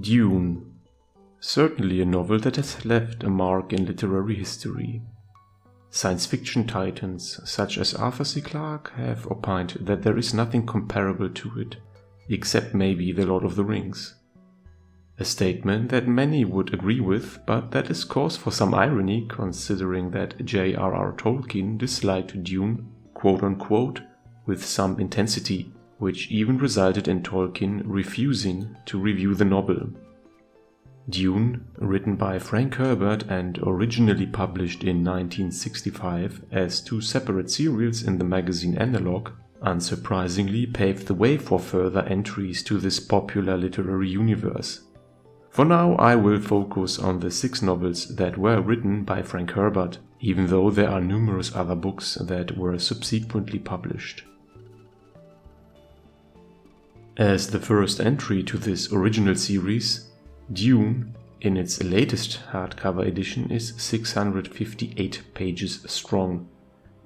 Dune. Certainly a novel that has left a mark in literary history. Science fiction titans such as Arthur C. Clarke have opined that there is nothing comparable to it, except maybe The Lord of the Rings. A statement that many would agree with, but that is cause for some irony considering that J.R.R. Tolkien disliked Dune, quote-unquote, with some intensity, which even resulted in Tolkien refusing to review the novel. Dune, written by Frank Herbert and originally published in 1965 as two separate serials in the magazine Analog, unsurprisingly paved the way for further entries to this popular literary universe. For now, I will focus on the 6 novels that were written by Frank Herbert, even though there are numerous other books that were subsequently published. As the first entry to this original series, Dune, in its latest hardcover edition, is 658 pages strong.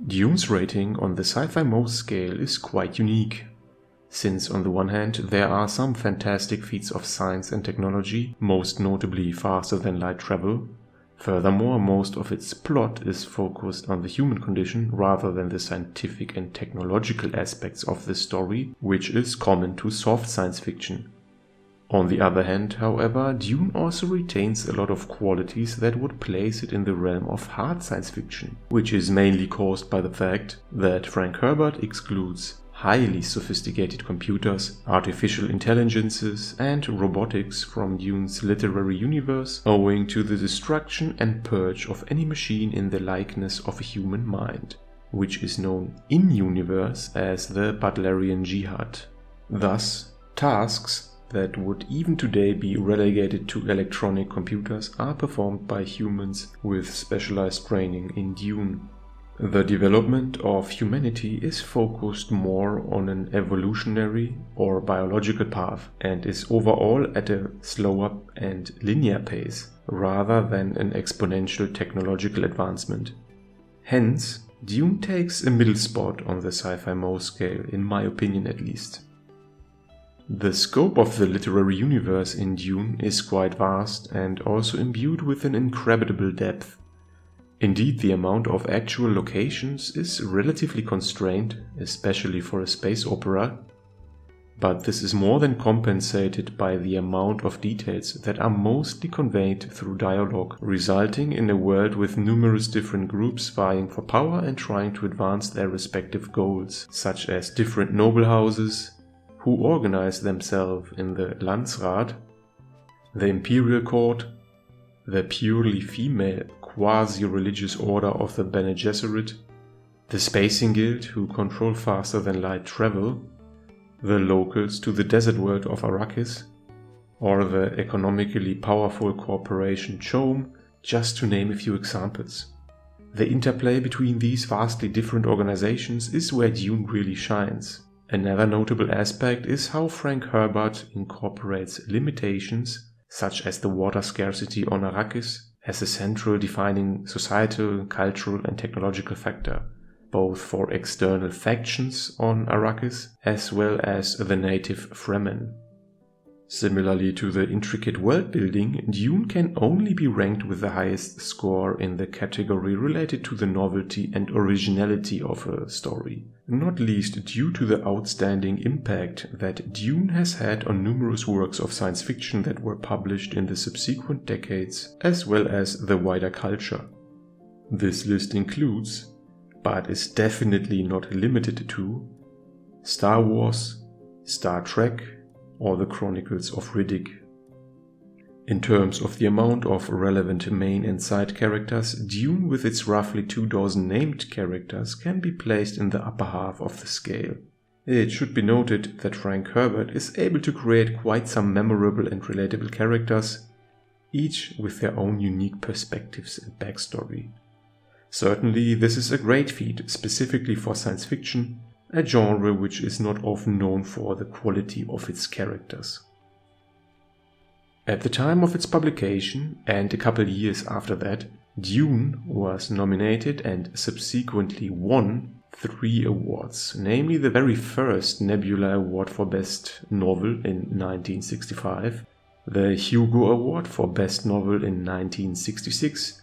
Dune's rating on the Sci-Fi Most scale is quite unique, since on the one hand there are some fantastic feats of science and technology, most notably faster than light travel. Furthermore, most of its plot is focused on the human condition rather than the scientific and technological aspects of the story, which is common to soft science fiction. On the other hand, however, Dune also retains a lot of qualities that would place it in the realm of hard science fiction, which is mainly caused by the fact that Frank Herbert excludes highly sophisticated computers, artificial intelligences, and robotics from Dune's literary universe, owing to the destruction and purge of any machine in the likeness of a human mind, which is known in-universe as the Butlerian Jihad. Thus, tasks that would even today be relegated to electronic computers are performed by humans with specialized training in Dune. The development of humanity is focused more on an evolutionary or biological path and is overall at a slower and linear pace rather than an exponential technological advancement. Hence, Dune takes a middle spot on the Sci-Fi Most scale, in my opinion at least. The scope of the literary universe in Dune is quite vast and also imbued with an incredible depth. Indeed, the amount of actual locations is relatively constrained, especially for a space opera, but this is more than compensated by the amount of details that are mostly conveyed through dialogue, resulting in a world with numerous different groups vying for power and trying to advance their respective goals, such as different noble houses, who organize themselves in the Landsrat, the Imperial Court, the purely female quasi-religious order of the Bene Gesserit, the Spacing Guild, who control faster than light travel, the locals to the desert world of Arrakis, or the economically powerful corporation CHOAM, just to name a few examples. The interplay between these vastly different organizations is where Dune really shines. Another notable aspect is how Frank Herbert incorporates limitations, such as the water scarcity on Arrakis, as a central defining societal, cultural and technological factor, both for external factions on Arrakis as well as the native Fremen. Similarly to the intricate world building, Dune can only be ranked with the highest score in the category related to the novelty and originality of a story, not least due to the outstanding impact that Dune has had on numerous works of science fiction that were published in the subsequent decades, as well as the wider culture. This list includes, but is definitely not limited to, Star Wars, Star Trek, or the Chronicles of Riddick. In terms of the amount of relevant main and side characters, Dune with its roughly 24 named characters can be placed in the upper half of the scale. It should be noted that Frank Herbert is able to create quite some memorable and relatable characters, each with their own unique perspectives and backstory. Certainly, this is a great feat specifically for science fiction, a genre which is not often known for the quality of its characters. At the time of its publication, and a couple years after that, Dune was nominated and subsequently won 3 awards, namely the very first Nebula Award for Best Novel in 1965, the Hugo Award for Best Novel in 1966,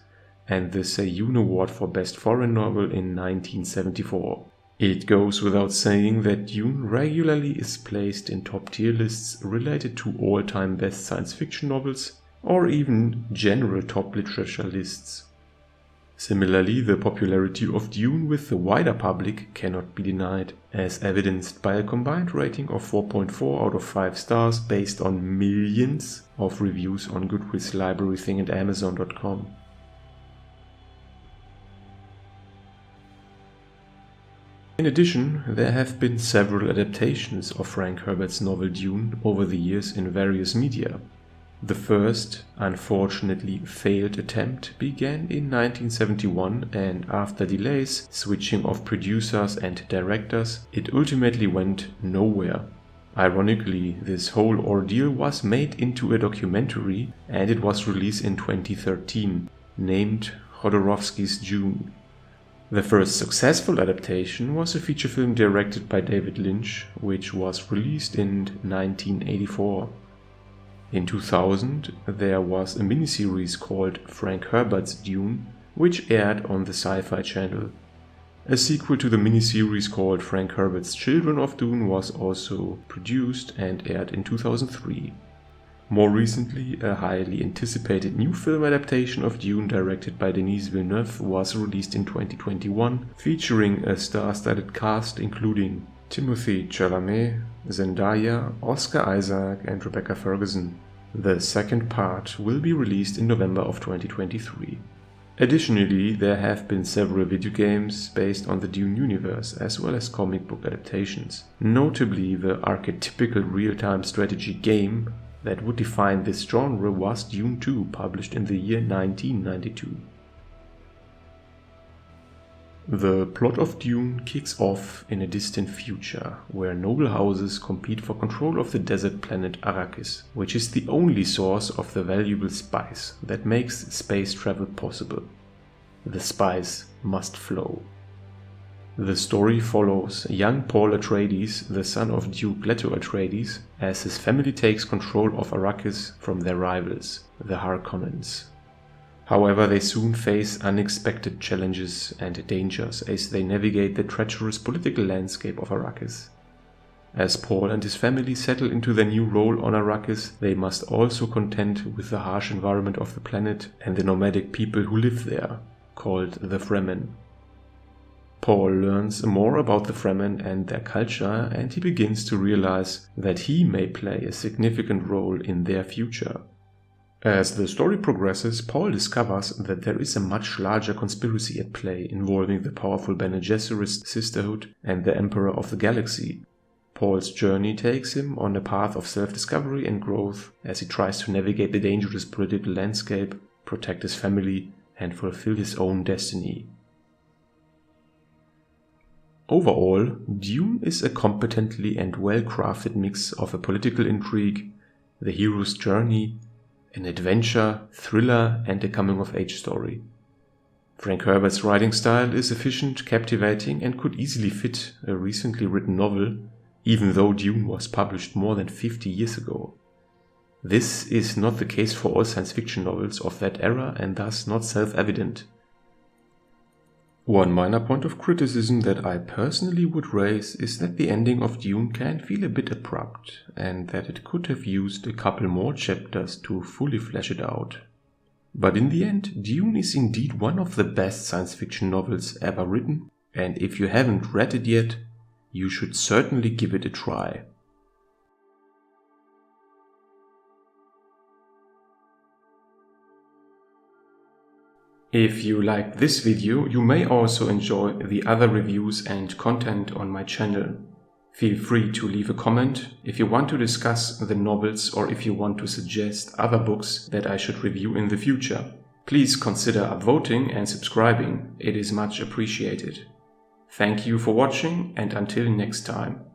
and the Sejun Award for Best Foreign Novel in 1974. It goes without saying that Dune regularly is placed in top-tier lists related to all-time best science fiction novels, or even general top literature lists. Similarly, the popularity of Dune with the wider public cannot be denied, as evidenced by a combined rating of 4.4 out of 5 stars based on millions of reviews on Goodreads, Library Thing and Amazon.com. In addition, there have been several adaptations of Frank Herbert's novel Dune over the years in various media. The first, unfortunately failed attempt began in 1971, and after delays, switching of producers and directors, it ultimately went nowhere. Ironically, this whole ordeal was made into a documentary, and it was released in 2013, named Jodorowsky's Dune. The first successful adaptation was a feature film directed by David Lynch, which was released in 1984. In 2000, there was a miniseries called Frank Herbert's Dune, which aired on the Sci-Fi Channel. A sequel to the miniseries called Frank Herbert's Children of Dune was also produced and aired in 2003. More recently, a highly anticipated new film adaptation of Dune directed by Denis Villeneuve was released in 2021, featuring a star-studded cast including Timothée Chalamet, Zendaya, Oscar Isaac and Rebecca Ferguson. The second part will be released in November of 2023. Additionally, there have been several video games based on the Dune universe, as well as comic book adaptations. Notably, the archetypical real-time strategy game that would define this genre was Dune 2, published in the year 1992. The plot of Dune kicks off in a distant future, where noble houses compete for control of the desert planet Arrakis, which is the only source of the valuable spice that makes space travel possible. The spice must flow. The story follows young Paul Atreides, the son of Duke Leto Atreides, as his family takes control of Arrakis from their rivals, the Harkonnens. However, they soon face unexpected challenges and dangers as they navigate the treacherous political landscape of Arrakis. As Paul and his family settle into their new role on Arrakis, they must also contend with the harsh environment of the planet and the nomadic people who live there, called the Fremen. Paul learns more about the Fremen and their culture, and he begins to realize that he may play a significant role in their future. As the story progresses, Paul discovers that there is a much larger conspiracy at play involving the powerful Bene Gesserit Sisterhood and the Emperor of the Galaxy. Paul's journey takes him on a path of self-discovery and growth as he tries to navigate the dangerous political landscape, protect his family, and fulfill his own destiny. Overall, Dune is a competently and well-crafted mix of a political intrigue, the hero's journey, an adventure, thriller, and a coming-of-age story. Frank Herbert's writing style is efficient, captivating, and could easily fit a recently written novel, even though Dune was published more than 50 years ago. This is not the case for all science fiction novels of that era and thus not self-evident. One minor point of criticism that I personally would raise is that the ending of Dune can feel a bit abrupt, and that it could have used a couple more chapters to fully flesh it out. But in the end, Dune is indeed one of the best science fiction novels ever written, and if you haven't read it yet, you should certainly give it a try. If you liked this video, you may also enjoy the other reviews and content on my channel. Feel free to leave a comment if you want to discuss the novels or if you want to suggest other books that I should review in the future. Please consider upvoting and subscribing, it is much appreciated. Thank you for watching, and until next time.